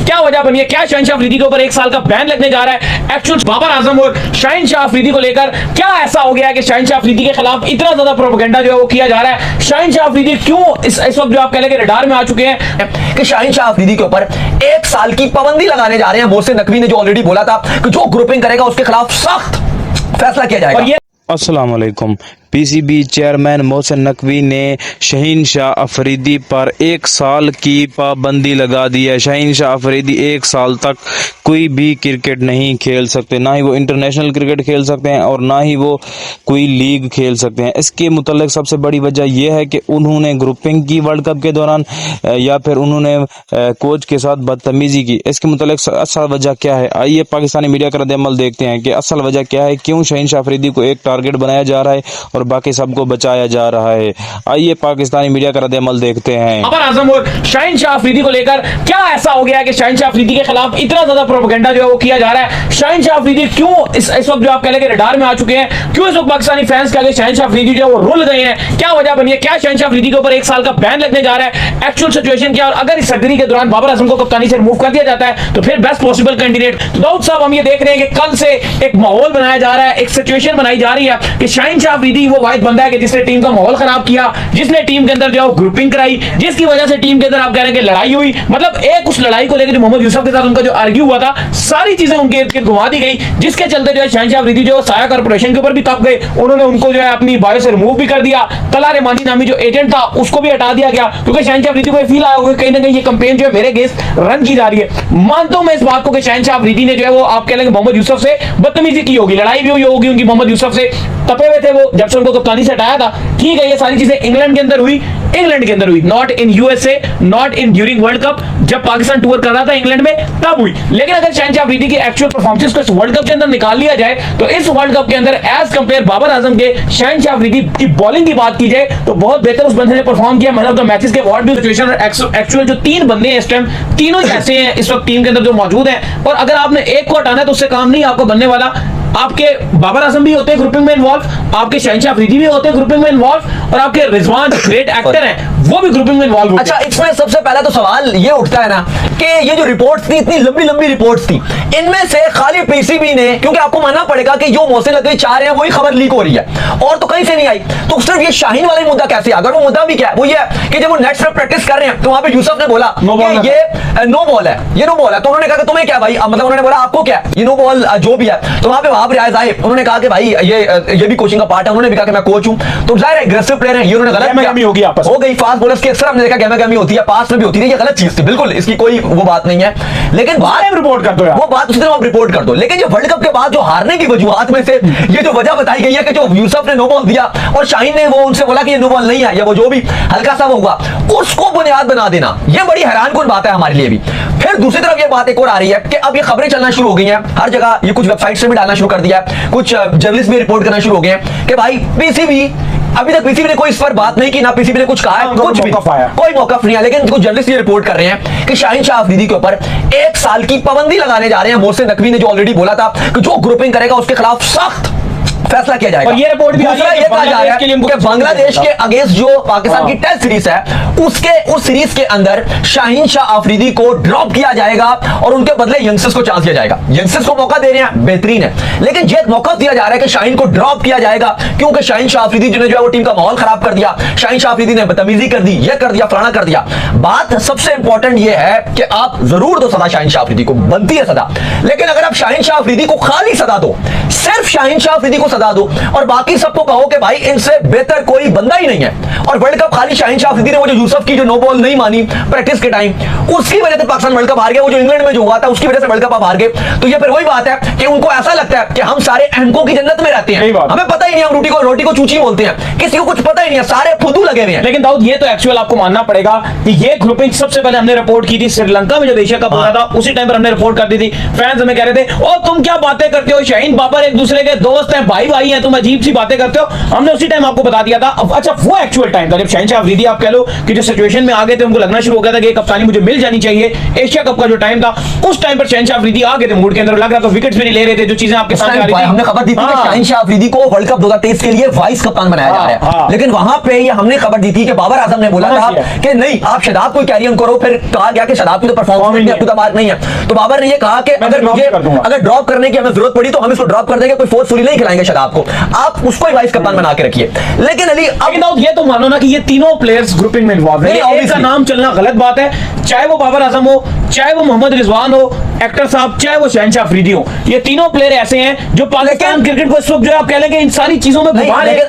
क्या वजह बनी है, क्या शहनशाह अफरीदी के ऊपर 1 साल का बैन लगने जा रहा है। एक्चुअल बाबर आजम और शहनशाह अफरीदी को लेकर क्या ऐसा हो गया है कि शहनशाह अफरीदी के खिलाफ इतना ज्यादा प्रोपेगेंडा जो है वो किया जा रहा है। शहनशाह अफरीदी क्यों इस वक्त जो आप कह लेंगे रडार में आ चुके हैं कि शहनशाह अफरीदी के ऊपर 1 साल की पाबंदी लगाने जा रहे हैं। मोहसिन नकवी ने जो ऑलरेडी बोला था कि जो ग्रुपिंग करेगा उसके खिलाफ सख्त फैसला किया जाएगा। और ये अस्सलाम वालेकुम। पीसीबी चेयरमैन मोहसिन नकवी ने शहनशाह अफरीदी पर 1 साल की पाबंदी लगा दी है। शहनशाह अफरीदी 1 साल तक कोई भी क्रिकेट नहीं खेल सकते, ना ही वो इंटरनेशनल क्रिकेट खेल सकते हैं और ना ही वो कोई लीग खेल सकते हैं। इसके मुतल्लिक सबसे बड़ी वजह यह है कि उन्होंने ग्रुपिंग की वर्ल्ड कप के दौरान या फिर उन्होंने कोच के साथ बदतमीजी की। इसके मुतल्लिक असल वजह क्या है, आइए पाकिस्तानी मीडिया का रद्द-ए-अमल देखते हैं कि असल वजह क्या है, क्यों शहनशाह अफरीदी को एक टारगेट बनाया जा रहा है और बाकी सबको बचाया जा रहा है। आइए पाकिस्तानी मीडिया का रद्द-ए-अमल देखते हैं। बाबर आजम और शहनशाह अफरीदी को लेकर क्या ऐसा हो गया है कि शहनशाह अफरीदी के खिलाफ इतना ज्यादा प्रोपेगेंडा जो है वो किया जा रहा है। शहनशाह अफरीदी क्यों इस वक्त जो आप कह लेंगे रडार में आ चुके हैं, क्यों इस वक्त पाकिस्तानी फैंस के आगे शहनशाह अफरीदी जो है वो रुल गए हैं, क्या वजह बनी है, क्या शहनशाह अफरीदी के ऊपर 1 साल का बैन लगने जा रहा है। एक्चुअल सिचुएशन क्या, और अगर इस सर्जरी के दौरान बाबर आजम को कप्तानी से रिमूव कर दिया जाता है तो फिर बेस्ट पॉसिबल कैंडिडेट। तो दाऊद साहब, हम ये देख रहे हैं कि कल से एक माहौल बनाया जा रहा है, एक सिचुएशन बनाई जा रही है कि शहनशाह अफरीदी वो वाहिद बंदा है कि जिसने टीम का माहौल खराब किया, जिसने टीम के अंदर जो है ग्रुपिंग कराई, जिसकी वजह से टीम के अंदर आप कह रहे हैं कि लड़ाई हुई। मतलब एक उस लड़ाई को लेकर जो मोहम्मद यूसुफ के साथ उनका जो आर्ग्यू हुआ था, सारी चीजें उनके इर्द गिर्द घुमा दी गई, जिसके चलते जो है शहनशाह अफरीदी जो साया कॉर्पोरेशन के ऊपर भी तप गए। उन्होंने उनको जो है अपनी बायो से रिमूव भी कर दिया। तला रहमानी नामी जो एजेंट था उसको भी हटा दिया गया, क्योंकि शहनशाह अफरीदी को फील आया होगा कहीं ना कहीं ये कैंपेन जो है मेरे अगेंस्ट रन की जा रही है। मानता हूं मैं इस बात को कि शहनशाह अफरीदी ने जो है वो आप कह लेंगे मोहम्मद यूसुफ से बदतमीजी की होगी, लड़ाई भी हुई होगी उनकी मोहम्मद यूसुफ से, तपे हुए थे वो जब से उनको कप्तानी से हटाया था। ठीक है, ये सारी चीजें इंग्लैंड के अंदर हुई, not in USA, not in during world cup. जब पाकिस्तान टूर कर रहा था इंग्लैंड में तब हुई। लेकिन अगर शहनशाह अफरीदी की एक्चुअल परफॉर्मेंस को इस वर्ल्ड कप के अंदर निकाल लिया जाए तो इस वर्ल्ड कप के अंदर एज कंपेयर बाबर आजम के शहनशाह अफरीदी की बॉलिंग की बात की जाए तो बहुत बेहतर उस बंदे ने परफॉर्म किया। मैन ऑफ द मैचेस के अवार्ड भी सिचुएशन एक्चुअल जो 3 बंदे हैं इस टाइम, तीनों ही ऐसे हैं इस वक्त टीम के अंदर जो मौजूद हैं, और अगर आपने एक को हटाना है तो उससे काम नहीं आपको बनने वाला। आपके बाबर आजम भी होते हैं ग्रुपिंग में इन्वॉल्व, आपके शहनशाह अफरीदी भी होते हैं ग्रुपिंग में इन्वॉल्व, और आपके रिजवान ग्रेट एक्टर हैं वो भी ग्रुपिंग में इन्वॉल्व होते हैं। अच्छा, इसमें सबसे पहला तो सवाल ये उठता है ना कि ये जो रिपोर्ट्स थी, इतनी लंबी लंबी रिपोर्ट्स थी, इनमें से खाली पीसीबी ने, क्योंकि आपको मानना पड़ेगा कि जो मोहसिन नकवी चाह रहे हैं वही खबर लीक हो रही है और तो कहीं से नहीं आई, तो सिर्फ ये शाहीन वाला मुद्दा कैसे? अगर वो मुद्दा भी क्या है, वो ये है कि जब वो नेट्स पे प्रैक्टिस कर रहे हैं तो वहां पे यूसुफ ने बोला कि ये नो बॉल है, ये नो बॉल है। तो उन्होंने कहा कि तुम्हें क्या भाई, मतलब उन्होंने बोला आपको क्या ये नो बॉल जो भी है। तो वहां पे वहाब रियाज आए, उन्होंने कहा कि भाई ये भी कोचिंग का पार्ट है। उन्होंने भी कहा कि मैं कोच हूं, तो जाहिर है एग्रेसिव प्लेयर है, ये उन्होंने गलत हो गई। फास्ट बॉलर्स की अक्सर हमने देखा गहमा-गहमी होती है, पास में भी होती है, ये गलत चीज थी, बिल्कुल इसकी कोई वो बात नहीं है। लेकिन बात रिपोर्ट कर दो यार, वो बात उसी दिन आप रिपोर्ट कर दो। लेकिन ये वर्ल्ड कप के बाद जो हारने की वजूहात में से ये जो वजह बताई गई है कि जो यूसुफ ने नो बॉल दिया और शाहीन ने वो उनसे बोला कि ये नो बॉल नहीं है, या वो जो भी हल्का सा होगा उसको बुनियाद बना देना, ये बड़ी हैरानकुन बात है हमारे लिए भी। फिर दूसरी तरफ ये बात एक और आ रही है कि अब ये खबरें चलना शुरू हो गई हैं हर जगह, ये कुछ वेबसाइट्स में भी डालना शुरू कर दिया है, कुछ जर्नलिस्ट भी रिपोर्ट करना शुरू हो गए हैं कि भाई पीसीबी, अभी तक पीसीबी ने कोई इस पर बात नहीं की, ना पीसीबी ने कुछ कहा है, कुछ भी कोई मौकफ नहीं है। लेकिन कुछ जर्नलिस्ट ये रिपोर्ट कर रहे हैं कि शहनशाह अफरीदी के ऊपर 1 साल की पाबंदी लगाने जा रहे हैं। मोहसिन नकवी ने जो ऑलरेडी बोला था कि जो ग्रुपिंग करेगा उसके खिलाफ सख्त फैसला किया जाएगा। और ये रिपोर्ट भी ये कहा जा रहा है कि बांग्लादेश के अगेंस्ट जो पाकिस्तान की टेस्ट सीरीज है उस सीरीज के अंदर शहनशाह अफरीदी को ड्रॉप किया जाएगा और उनके बदले यंगस्टर्स को चांस दिया जाएगा। यंगस्टर्स को मौका दे रहे हैं, बेहतरीन है, लेकिन ये मौका दिया जा रहा है कि शाहीन को ड्रॉप किया जाएगा क्योंकि शहनशाह अफरीदी ने जो है वो टीम का माहौल खराब कर दिया, शहनशाह अफरीदी ने बदतमीजी कर दी, ये कर दिया, फलाना कर दिया। बात सबसे इंपॉर्टेंट ये है कि आप जरूर दो सदा शहनशाह अफरीदी को, बनती है सदा, लेकिन अगर आप शहनशाह अफरीदी को खाली सदा दो, सिर्फ शहनशाह अफरीदी को सदा दो और बाकी सबको कहो कि भाई इनसे बेहतर कोई बंदा ही नहीं है, और वर्ल्ड कप खाली शहनशाह अफरीदी ने वो जो यूसुफ की जो नो बॉल नहीं मानी प्रैक्टिस के टाइम, उसकी वजह से पाकिस्तान वर्ल्ड कप हार गया, वो जो इंग्लैंड में जो हुआ था उसकी वजह से वर्ल्ड कप आप हार गए, तो ये फिर वही बात है कि उनको ऐसा लगता है कि हम सारे अहमकों की जन्नत में रहते हैं, हमें पता ही नहीं, हम रोटी को चूची बोलते हैं, किसी को कुछ पता ही नहीं है, सारे फुदू लगे हुए हैं। लेकिन दाऊद ये तो एक्चुअल आपको मानना पड़ेगा कि ये ग्रुपिंग सबसे पहले हमने रिपोर्ट की थी श्रीलंका में जब एशिया कप हो रहा था, उसी टाइम पर हमने रिपोर्ट कर दी थी। फैंस हमें कह रहे थे और तुम क्या बातें करते हो, शाहीन बाबर एक दूसरे के दोस्त हैं, भाई लाइव आई है, तुम अजीब सी बातें करते हो, हमने उसी टाइम आपको बता दिया था। अच्छा वो एक्चुअल टाइम था जब शहनशाह अफरीदी आप कह लो कि जो सिचुएशन में आ गए थे, उनको लगना शुरू हो गया था कि कप्तानी मुझे मिल जानी चाहिए, एशिया कप का जो टाइम था उस टाइम पर शहनशाह अफरीदी आ गए थे मूड के अंदर, लग रहा था विकेट्स भी नहीं ले रहे थे, जो चीजें आपके सामने आ रही थी। हमने खबर दी थी कि शहनशाह अफरीदी को वर्ल्ड कप 2023 के लिए वाइस कप्तान बनाया जा रहा है, लेकिन वहां पे ये हमने खबर दी थी कि बाबर आजम ने बोला था कि नहीं आप शादाब को कैरी ऑन करो, फिर कहा गया कि शादाब की तो परफॉर्मेंस में अभी बात नहीं है, तो बाबर ने ये कहा कि अगर ड्रॉप करने की हमें जरूरत पड़ी तो हम इसको ड्रॉप कर देंगे, कोई फोर्स नहीं खिलाएंगे शादाब को, आप उसको ही वाइस कप्तान बना के रखिए। लेकिन अली अब ये तो मानो ना कि ये तीनों प्लेयर्स ग्रुपिंग में इन्वॉल्व है, एक का नाम चलना गलत बात है, चाहे वो बाबर आजम हो, चाहे वो मोहम्मद रिजवान हो एक्टर साहब, चाहे वो शहनशाह अफरीदी हो, ये तीनों प्लेयर ऐसे हैं जो पाकिस्तान क्रिकेट को इस वक्त जो है आप कह लेंगे इन सारी चीजों में घुमा रहे हैं।